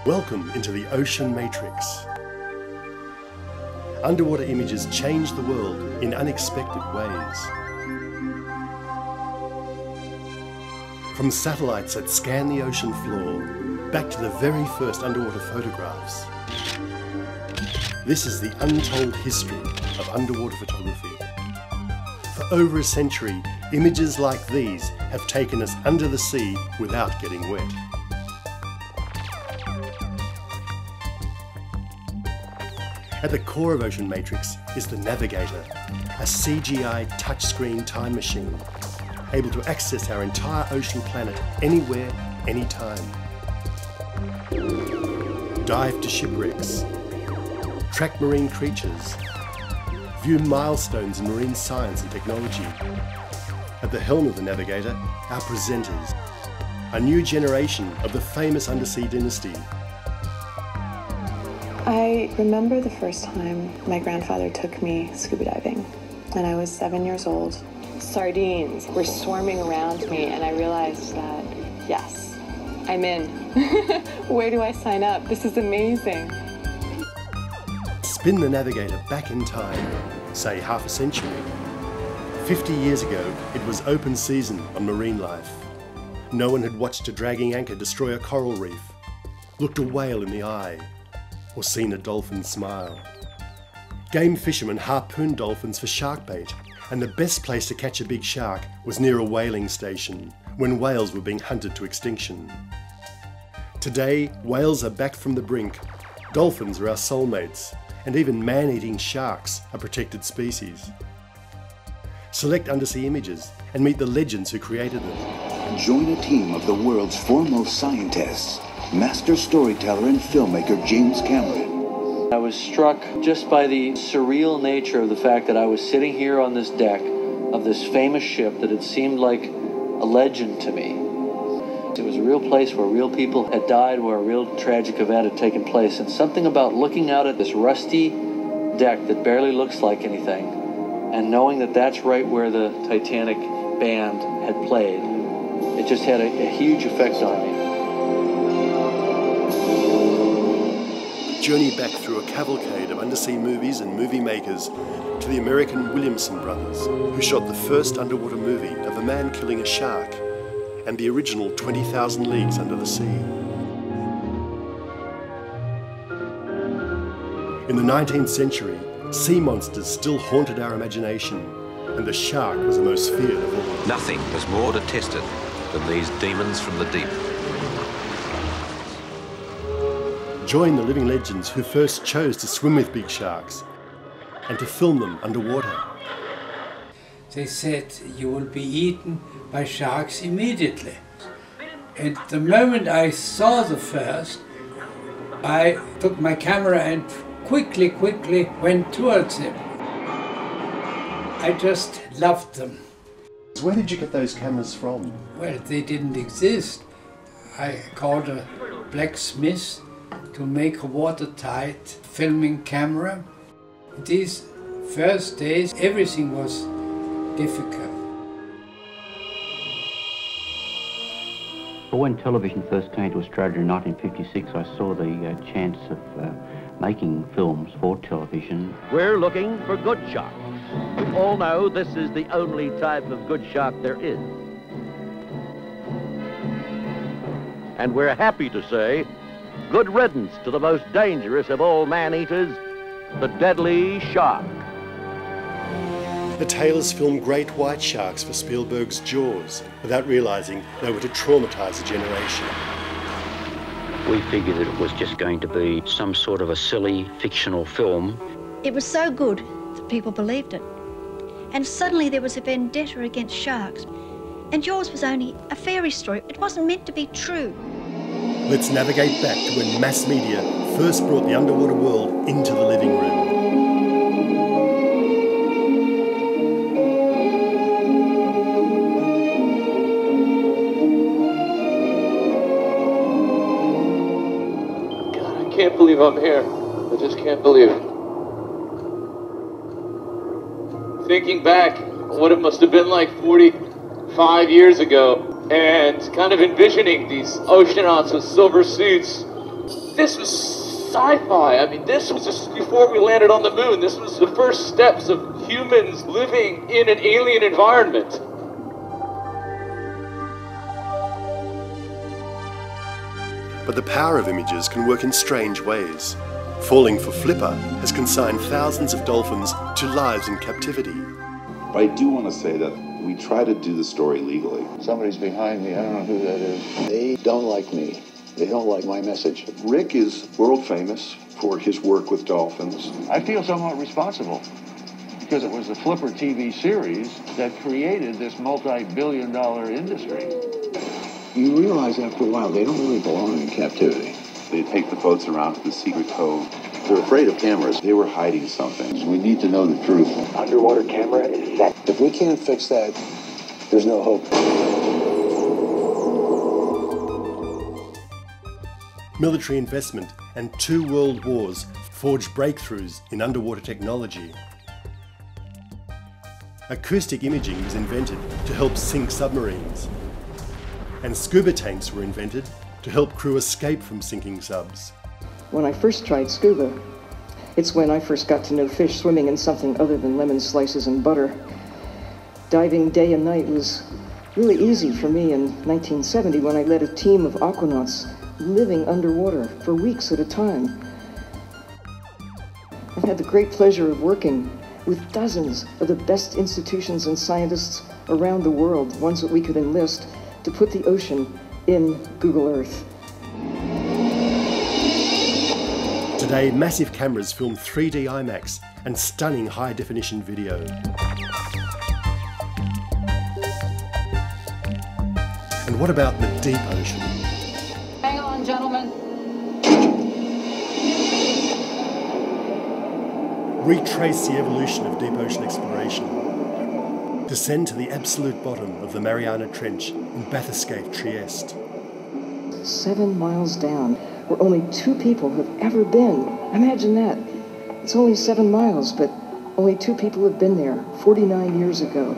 Welcome into the ocean matrix. Underwater images change the world in unexpected ways. From satellites that scan the ocean floor, back to the very first underwater photographs. This is the untold history of underwater photography. For over a century, images like these have taken us under the sea without getting wet. At the core of Ocean Matrix is the Navigator, a CGI touchscreen time machine, able to access our entire ocean planet anywhere, anytime. Dive to shipwrecks, track marine creatures, view milestones in marine science and technology. At the helm of the Navigator, our presenters, a new generation of the famous undersea dynasty. I remember the first time my grandfather took me scuba diving, and I was 7 years old. Sardines were swarming around me, and I realized that, yes, I'm in. Where do I sign up? This is amazing. Spin the Navigator back in time, say half a century. 50 years ago, it was open season on marine life. No one had watched a dragging anchor destroy a coral reef, looked a whale in the eye, or seen a dolphin smile. Game fishermen harpooned dolphins for shark bait, and the best place to catch a big shark was near a whaling station, when whales were being hunted to extinction. Today, whales are back from the brink, dolphins are our soulmates, and even man-eating sharks are protected species. Select undersea images and meet the legends who created them. Join a team of the world's foremost scientists, master storyteller and filmmaker James Cameron. I was struck just by the surreal nature of the fact that I was sitting here on this deck of this famous ship that had seemed like a legend to me. It was a real place where real people had died, where a real tragic event had taken place, and something about looking out at this rusty deck that barely looks like anything, and knowing that that's right where the Titanic band had played, it just had a huge effect on me. Journey back through a cavalcade of undersea movies and movie makers to the American Williamson brothers, who shot the first underwater movie of a man killing a shark, and the original 20,000 Leagues Under the Sea. In the 19th century, sea monsters still haunted our imagination, and the shark was the most feared of all. Nothing was more detested than these demons from the deep. Join the living legends who first chose to swim with big sharks and to film them underwater. They said you will be eaten by sharks immediately. And the moment I saw the first, I took my camera and quickly went towards him. I just loved them. Where did you get those cameras from? Well, they didn't exist. I called a blacksmith to make a watertight filming camera. These first days, everything was difficult. When television first came to Australia in 1956, I saw the chance of making films for television. We're looking for good sharks. We all know this is the only type of good shark there is. And we're happy to say, good riddance to the most dangerous of all man-eaters, the deadly shark. The Taylors filmed great white sharks for Spielberg's Jaws without realising they were to traumatise a generation. We figured that it was just going to be some sort of a silly, fictional film. It was so good that people believed it. And suddenly there was a vendetta against sharks. And Jaws was only a fairy story. It wasn't meant to be true. Let's navigate back to when mass media first brought the underwater world into the living room. God, I can't believe I'm here. I just can't believe it. Thinking back on what it must have been like 45 years ago, and kind of envisioning these oceanauts with silver suits This was sci-fi. I mean, this was just before we landed on the moon. This was the first steps of humans living in an alien environment. But the power of images can work in strange ways. Falling for Flipper has consigned thousands of dolphins to lives in captivity. But I do want to say that we try to do the story legally. Somebody's behind me. I don't know who that is. They don't like me. They don't like my message. Rick is world famous for his work with dolphins. I feel somewhat responsible because it was the Flipper TV series that created this multi-billion-dollar industry. You realize after a while they don't really belong in captivity. They take the boats around to the secret cove. They're afraid of cameras. They were hiding something. We need to know the truth. Underwater camera is set. If we can't fix that, there's no hope. Military investment and 2 world wars forged breakthroughs in underwater technology. Acoustic imaging was invented to help sink submarines. And scuba tanks were invented to help crew escape from sinking subs. When I first tried scuba, it's when I first got to know fish swimming in something other than lemon slices and butter. Diving day and night was really easy for me in 1970 when I led a team of aquanauts living underwater for weeks at a time. I've had the great pleasure of working with dozens of the best institutions and scientists around the world, ones that we could enlist to put the ocean in Google Earth. Today, massive cameras film 3D IMAX and stunning high-definition video. And what about the deep ocean? Hang on, gentlemen. Retrace the evolution of deep ocean exploration. Descend to the absolute bottom of the Mariana Trench in Bathyscaphe, Trieste. 7 miles down, where only 2 people have ever been. Imagine that. It's only 7 miles, but only 2 people have been there 49 years ago.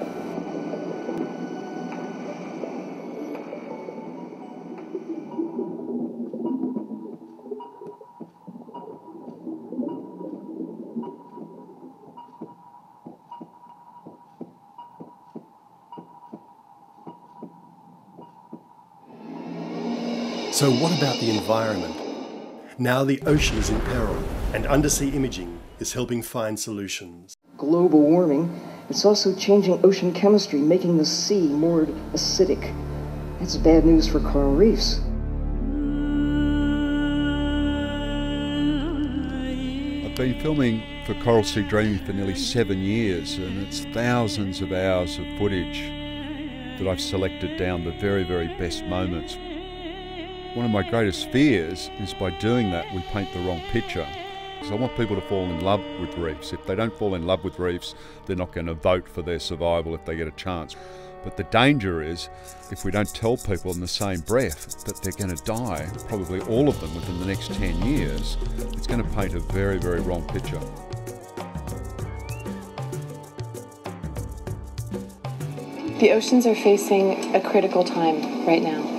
So what about the environment? Now the ocean is in peril, and undersea imaging is helping find solutions. Global warming, it's also changing ocean chemistry, making the sea more acidic. That's bad news for coral reefs. I've been filming for Coral Sea Dreaming for nearly 7 years, and it's thousands of hours of footage that I've selected down the very, very best moments. One of my greatest fears is by doing that we paint the wrong picture. So I want people to fall in love with reefs. If they don't fall in love with reefs, they're not going to vote for their survival if they get a chance. But the danger is, if we don't tell people in the same breath that they're going to die, probably all of them within the next 10 years, it's going to paint a very, very wrong picture. The oceans are facing a critical time right now.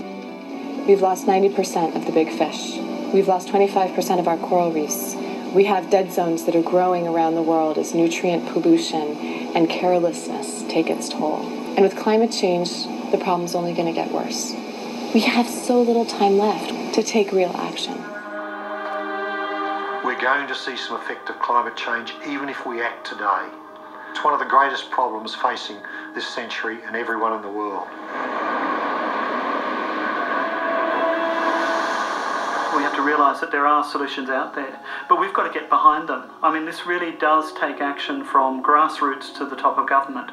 We've lost 90% of the big fish. We've lost 25% of our coral reefs. We have dead zones that are growing around the world as nutrient pollution and carelessness take its toll. And with climate change, the problem's only going to get worse. We have so little time left to take real action. We're going to see some effect of climate change even if we act today. It's one of the greatest problems facing this century and everyone in the world. We have to realise that there are solutions out there, but we've got to get behind them. I mean, this really does take action from grassroots to the top of government.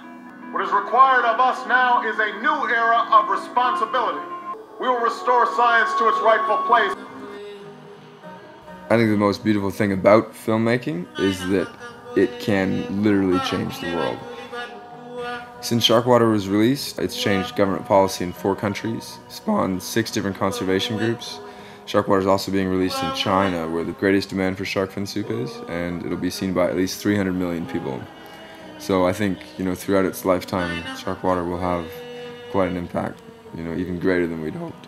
What is required of us now is a new era of responsibility. We will restore science to its rightful place. I think the most beautiful thing about filmmaking is that it can literally change the world. Since Sharkwater was released, it's changed government policy in 4 countries, spawned 6 different conservation groups. Sharkwater is also being released in China, where the greatest demand for shark fin soup is, and it'll be seen by at least 300 million people. So I think, throughout its lifetime, Sharkwater will have quite an impact, even greater than we'd hoped.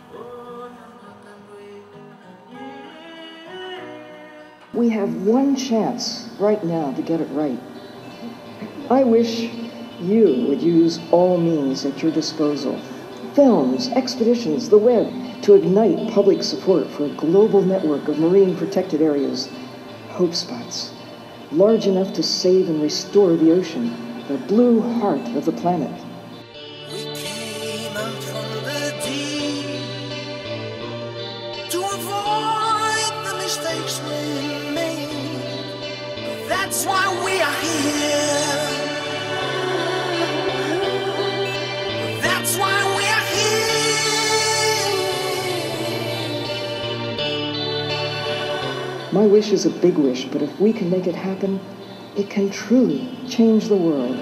We have one chance right now to get it right. I wish you would use all means at your disposal. Films, expeditions, the web, to ignite public support for a global network of marine protected areas, hope spots, large enough to save and restore the ocean, the blue heart of the planet. We came out from the deep to avoid the mistakes we made. That's why we are here. That's why we are here. My wish is a big wish, but if we can make it happen, it can truly change the world.